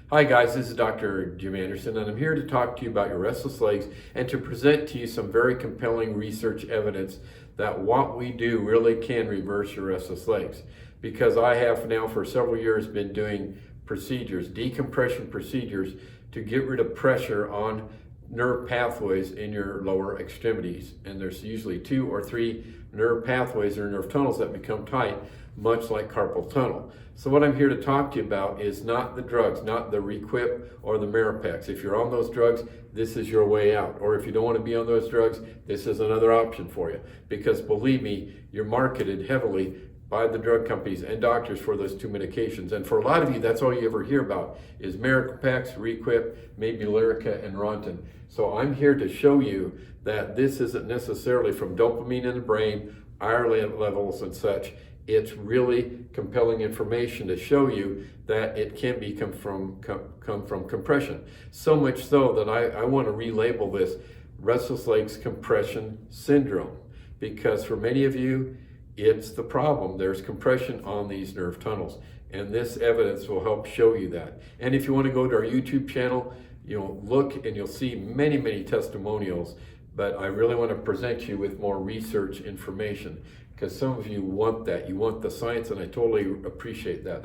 Hi guys, this is Dr. Jim Anderson, and I'm here to talk to you about your restless legs and to present to you some very compelling research evidence that what we do really can reverse your restless legs. Because I have now for several years been doing procedures, decompression procedures, to get rid of pressure on nerve pathways in your lower extremities. And there's usually 2 or 3 nerve pathways or nerve tunnels that become tight, much like carpal tunnel. So what I'm here to talk to you about is not the drugs, not the Requip or the Maripex. If you're on those drugs, this is your way out. Or if you don't want to be on those drugs, this is another option for you. Because believe me, you're marketed heavily by the drug companies and doctors for those 2 medications. And for a lot of you, that's all you ever hear about is Maripex, Requip, maybe Lyrica and Rontin. So I'm here to show you that this isn't necessarily from dopamine in the brain, iron levels and such. It's really compelling information to show you that it can come from compression. So much so that I want to relabel this restless legs compression syndrome, because for many of you, it's the problem. There's compression on these nerve tunnels, and this evidence will help show you that. And if you want to go to our YouTube channel, look and you'll see many testimonials, but I really want to present you with more research information because some of you want that. You want the science, and I totally appreciate that.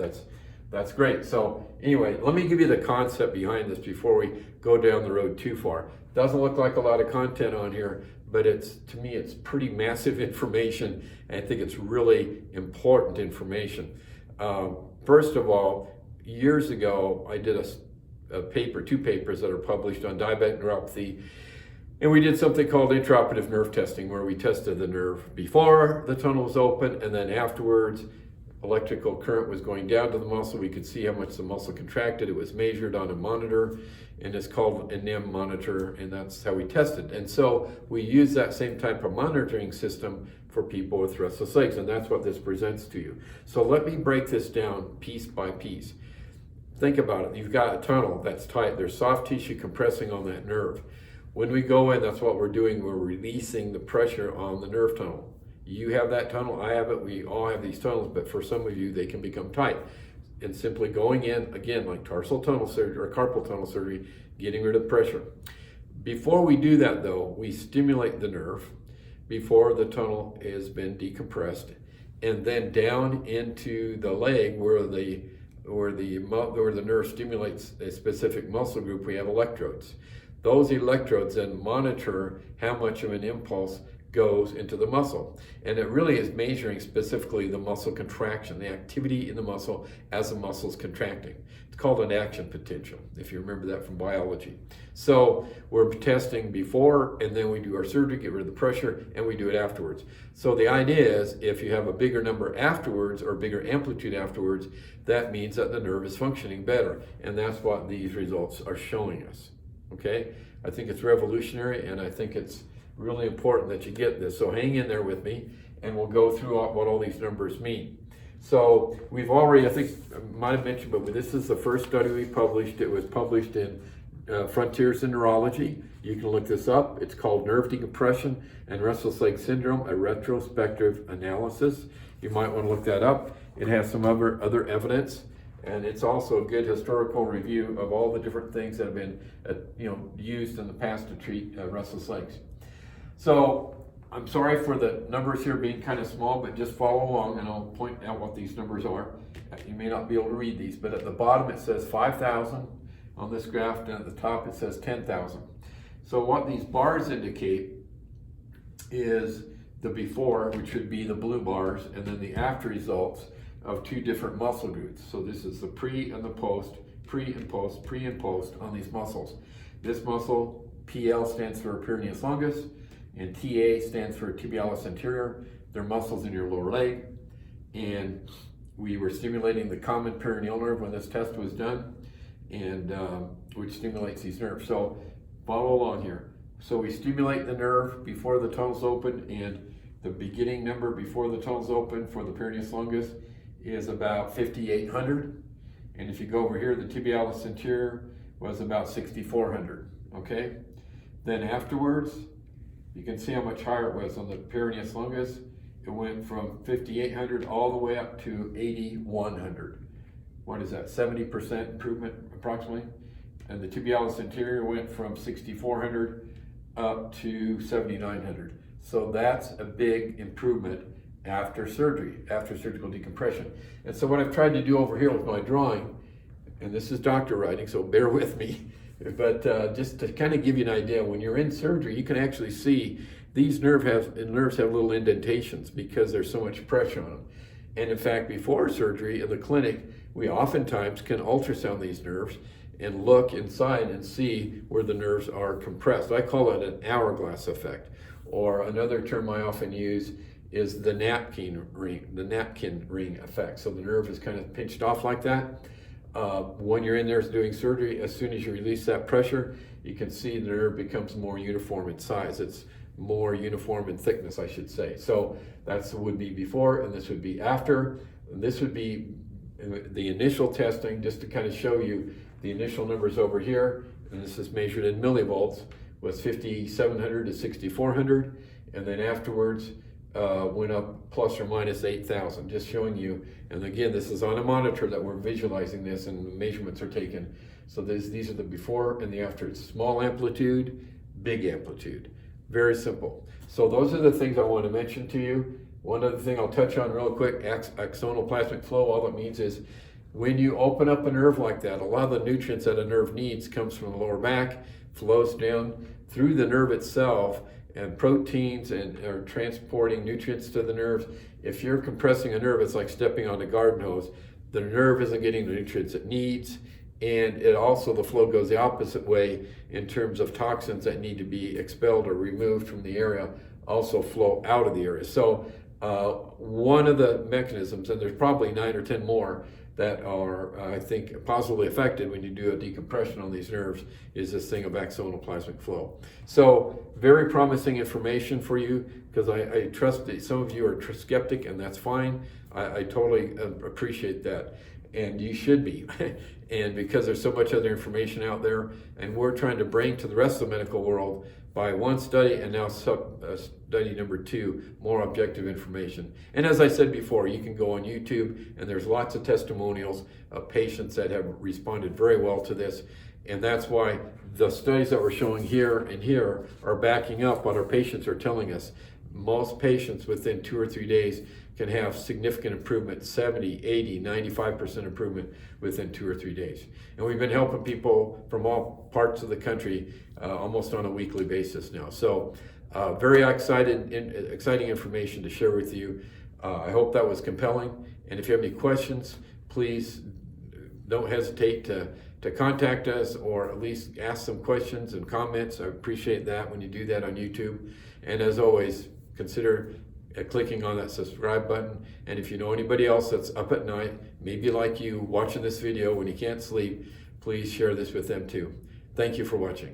That's great. So anyway, let me give you the concept behind this before we go down the road too far. Doesn't look like a lot of content on here, but to me, it's pretty massive information, and I think it's really important information. First of all, years ago, I did a paper, 2 papers that are published on diabetic neuropathy, and we did something called intraoperative nerve testing, where we tested the nerve before the tunnel was open, and then afterwards, electrical current was going down to the muscle. We could see how much the muscle contracted. It was measured on a monitor, and it's called an NIM monitor, and that's how we tested. And so we use that same type of monitoring system for people with restless legs, and that's what this presents to you. So let me break this down piece by piece. Think about it. You've got a tunnel that's tight. There's soft tissue compressing on that nerve. When we go in, that's what we're doing. We're releasing the pressure on the nerve tunnel. You have that tunnel, I have it, we all have these tunnels, but for some of you, they can become tight. And simply going in, again, like tarsal tunnel surgery or carpal tunnel surgery, getting rid of pressure. Before we do that though, we stimulate the nerve before the tunnel has been decompressed, and then down into the leg where the nerve stimulates a specific muscle group, we have electrodes. Those electrodes then monitor how much of an impulse goes into the muscle. And it really is measuring specifically the muscle contraction, the activity in the muscle as the muscle is contracting. It's called an action potential, if you remember that from biology. So we're testing before, and then we do our surgery, get rid of the pressure, and we do it afterwards. So the idea is if you have a bigger number afterwards or bigger amplitude afterwards, that means that the nerve is functioning better. And that's what these results are showing us. Okay? I think it's revolutionary, and I think it's really important that you get this. So hang in there with me, and we'll go through what all these numbers mean. So we've already, I think I might have mentioned, but this is the first study we published. It was published in Frontiers in Neurology. You can look this up. It's called Nerve Decompression and Restless Leg Syndrome, a Retrospective Analysis. You might want to look that up. It has some other evidence. And it's also a good historical review of all the different things that have been used in the past to treat restless legs. So I'm sorry for the numbers here being kind of small, but just follow along and I'll point out what these numbers are. You may not be able to read these, but at the bottom it says 5,000 on this graph, and at the top it says 10,000. So what these bars indicate is the before, which would be the blue bars, and then the after results of 2 different muscle groups. So this is the pre and the post, pre and post on these muscles. This muscle, PL, stands for peroneus longus, and TA stands for tibialis anterior. They're muscles in your lower leg, and we were stimulating the common peroneal nerve when this test was done, and which stimulates these nerves. So follow along here. So we stimulate the nerve before the tunnel's open, and the beginning number before the tunnel's open for the peroneus longus is about 5,800, and if you go over here, the tibialis anterior was about 6,400. Okay, then afterwards, you can see how much higher it was on the peroneus longus. It went from 5,800 all the way up to 8,100. what is that, 70% improvement approximately. And the tibialis anterior went from 6,400 up to 7,900. So that's a big improvement after surgery, after surgical decompression. And so what I've tried to do over here with my drawing, and this is doctor writing, so bear with me, but just to kind of give you an idea, when you're in surgery, you can actually see these nerves have little indentations because there's so much pressure on them. And in fact, before surgery in the clinic, we oftentimes can ultrasound these nerves and look inside and see where the nerves are compressed. I call it an hourglass effect, or another term I often use is the napkin ring effect. So the nerve is kind of pinched off like that. When you're in there doing surgery, as soon as you release that pressure, you can see the nerve becomes more uniform in size. It's more uniform in thickness, I should say. So that would be before, and this would be after. And this would be the initial testing, just to kind of show you the initial numbers over here. And this is measured in millivolts, was 5,700 to 6,400. And then afterwards, went up plus or minus 8,000, just showing you. And again, this is on a monitor that we're visualizing this, and the measurements are taken. So these are the before and the after. It's small amplitude, big amplitude. Very simple. So those are the things I want to mention to you. One other thing I'll touch on real quick, axonal plasmic flow. All it means is when you open up a nerve like that, a lot of the nutrients that a nerve needs comes from the lower back, flows down through the nerve itself, and proteins are transporting nutrients to the nerves. If you're compressing a nerve, it's like stepping on a garden hose. The nerve isn't getting the nutrients it needs, and it also, the flow goes the opposite way in terms of toxins that need to be expelled or removed from the area also flow out of the area. So one of the mechanisms, and there's probably 9 or 10 more that are, I think, positively affected when you do a decompression on these nerves, is this thing of axonal plasmic flow. So very promising information for you, because I trust that some of you are skeptic, and that's fine. I totally appreciate that, and you should be. And because there's so much other information out there, and we're trying to bring to the rest of the medical world by one study, and now study number 2, more objective information. And as I said before, you can go on YouTube, and there's lots of testimonials of patients that have responded very well to this. And that's why the studies that we're showing here and here are backing up what our patients are telling us. Most patients within 2 or 3 days can have significant improvement, 70, 80, 95% improvement within 2 or 3 days. And we've been helping people from all parts of the country almost on a weekly basis now. So very exciting information to share with you. I hope that was compelling. And if you have any questions, please don't hesitate to contact us, or at least ask some questions and comments. I appreciate that when you do that on YouTube. And as always, consider clicking on that subscribe button. And if you know anybody else that's up at night, maybe like you, watching this video when you can't sleep, please share this with them too. Thank you for watching.